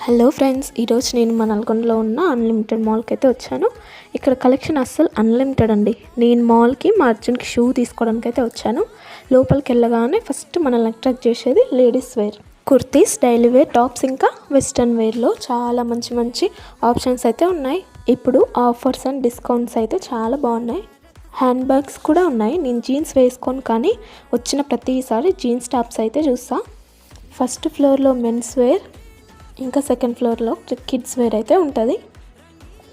Hello friends, ఈరోజు నేను మన నల్గొండలో ఉన్న అన్లిమిటెడ్ మాల్కి అయితే వచ్చాను. ఇక్కడ కలెక్షన్ అస్సలు అన్లిమిటెడ్ అండి. నేను మాల్కి మా అర్జున్కి షూ తీసుకోవడానికి అయితే వచ్చాను. లోపలికి వెళ్ళగానే ఫస్ట్ మనల్ని అట్రాక్ట్ చేసేది ladies wear, kurtis, daily wear, tops, ఇంకా వెస్ట్రన్ వేర్లో చాలా మంచి మంచి ఆప్షన్స్ అయితే ఉన్నాయి. ఇప్పుడు ఆఫర్స్ అండ్ డిస్కౌంట్స్ అయితే చాలా బాగున్నాయి. హ్యాండ్ బ్యాగ్స్ కూడా ఉన్నాయి. నేను జీన్స్ వేసుకోను, కానీ వచ్చిన ప్రతిసారి జీన్స్ టాప్స్ అయితే చూస్తా. ఫస్ట్ ఫ్లోర్లో మెన్స్ వేర్, ఇంకా సెకండ్ ఫ్లోర్లో కిడ్స్ వేర్ అయితే ఉంటుంది.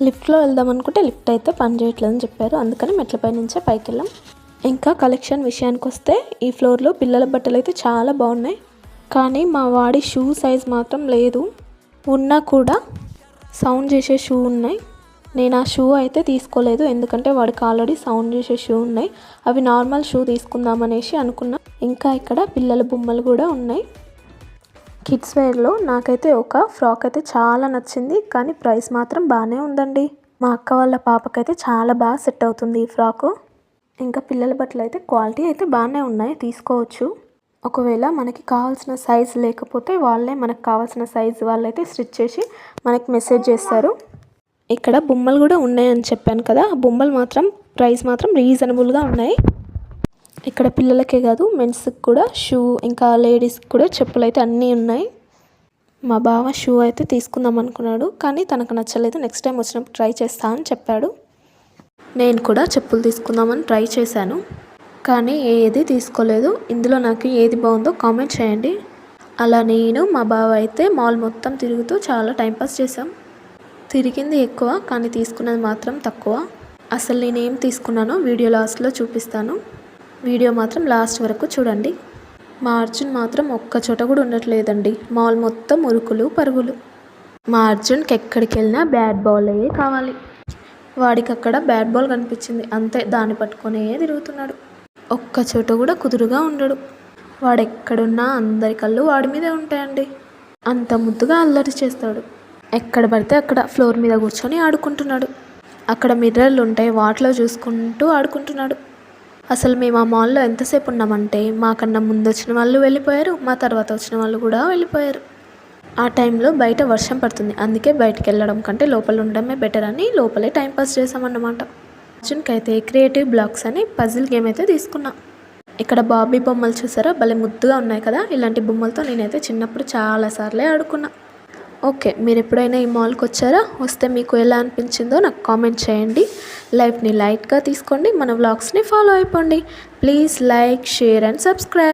లిఫ్ట్లో వెళ్దాం అనుకుంటే లిఫ్ట్ అయితే పని చేయట్లేదని చెప్పారు, అందుకని మెట్లపై నుంచే పైకి వెళ్ళాం. ఇంకా కలెక్షన్ విషయానికి వస్తే ఈ ఫ్లోర్లో పిల్లల బట్టలు అయితే చాలా బాగున్నాయి, కానీ మా వాడి షూ సైజ్ మాత్రం లేదు. ఉన్నా కూడా సౌండ్ చేసే షూ ఉన్నాయి. నేను ఆ షూ అయితే తీసుకోలేదు, ఎందుకంటే వాడికి ఆల్రెడీ సౌండ్ చేసే షూ ఉన్నాయి. అవి నార్మల్ షూ తీసుకుందామనేసి అనుకున్నా. ఇంకా ఇక్కడ పిల్లల బొమ్మలు కూడా ఉన్నాయి. కిడ్స్ వేర్లో నాకైతే ఒక ఫ్రాక్ అయితే చాలా నచ్చింది, కానీ ప్రైస్ మాత్రం బాగానే ఉందండి. మా అక్క వాళ్ళ పాపకైతే చాలా బాగా సెట్ అవుతుంది ఈ ఫ్రాకు. ఇంకా పిల్లల బట్టలు అయితే క్వాలిటీ అయితే బాగానే ఉన్నాయి, తీసుకోవచ్చు. ఒకవేళ మనకి కావాల్సిన సైజ్ లేకపోతే వాళ్ళే మనకు కావాల్సిన సైజ్ వాళ్ళైతే స్టిచ్ చేసి మనకి మెసేజ్ చేస్తారు. ఇక్కడ బొమ్మలు కూడా ఉన్నాయని చెప్పాను కదా, ఆ బొమ్మలు మాత్రం ప్రైస్ మాత్రం రీజనబుల్గా ఉన్నాయి. ఇక్కడ పిల్లలకే కాదు, మెన్స్కి కూడా షూ, ఇంకా లేడీస్కి కూడా చెప్పులు అయితే అన్నీ ఉన్నాయి. మా బావ షూ అయితే తీసుకుందాం అనుకున్నాడు, కానీ తనకు నచ్చలేదు. నెక్స్ట్ టైం వచ్చినప్పుడు ట్రై చేస్తా అని చెప్పాడు. నేను కూడా చెప్పులు తీసుకుందామని ట్రై చేశాను, కానీ ఏది తీసుకోలేదు. ఇందులో నాకు ఏది బాగుందో కామెంట్ చేయండి. అలా నేను మా బావ అయితే మాల్ మొత్తం తిరుగుతూ చాలా టైంపాస్ చేశాం. తిరిగింది ఎక్కువ, కానీ తీసుకున్నది మాత్రం తక్కువ. అసలు నేనేం తీసుకున్నానో వీడియో లాస్ట్లో చూపిస్తాను. వీడియో మాత్రం లాస్ట్ వరకు చూడండి. మా అర్జున్ మాత్రం ఒక్క చోట కూడా ఉండట్లేదండి. మాల్ మొత్తం ఉరుకులు పరుగులు. మా అర్జున్కి ఎక్కడికి వెళ్ళినా బ్యాట్ బాలే కావాలి. వాడికి అక్కడ బ్యాట్ బాల్ కనిపించింది, అంతే, దాన్ని పట్టుకొనే తిరుగుతున్నాడు. ఒక్క చోట కూడా కుదురుగా ఉండడు. వాడు ఎక్కడున్నా అందరి కళ్ళు వాడి మీదే ఉంటాయండి. అంత ముద్దుగా అల్లరి చేస్తాడు. ఎక్కడ పడితే అక్కడ ఫ్లోర్ మీద కూర్చొని ఆడుకుంటున్నాడు. అక్కడ మిర్రర్లు ఉంటాయి, వాటిలో చూసుకుంటూ ఆడుకుంటున్నాడు. అసలు మేము ఆ మాల్లో ఎంతసేపు ఉన్నామంటే, మాకన్నా ముందు వచ్చిన వాళ్ళు వెళ్ళిపోయారు, మా తర్వాత వచ్చిన వాళ్ళు కూడా వెళ్ళిపోయారు. ఆ టైంలో బయట వర్షం పడుతుంది, అందుకే బయటకు వెళ్ళడం కంటే లోపల ఉండడమే బెటర్ అని లోపలే టైంపాస్ చేసామన్నమాట. అర్జున్కి అయితే క్రియేటివ్ బ్లాక్స్ అని పజిల్ గేమ్ అయితే తీసుకున్నా. ఇక్కడ బాబీ బొమ్మలు చూసారా, భలే ముద్దుగా ఉన్నాయి కదా. ఇలాంటి బొమ్మలతో నేనైతే చిన్నప్పుడు చాలాసార్లే ఆడుకున్నా. ఓకే, మీరు ఎప్పుడైనా ఈ మాల్కి వచ్చారా? వస్తే మీకు ఎలా అనిపించిందో నాకు కామెంట్ చేయండి. లైఫ్ని లైట్గా తీసుకోండి, మన వ్లాగ్స్ని ఫాలో అయిపోండి. Please like, share and subscribe.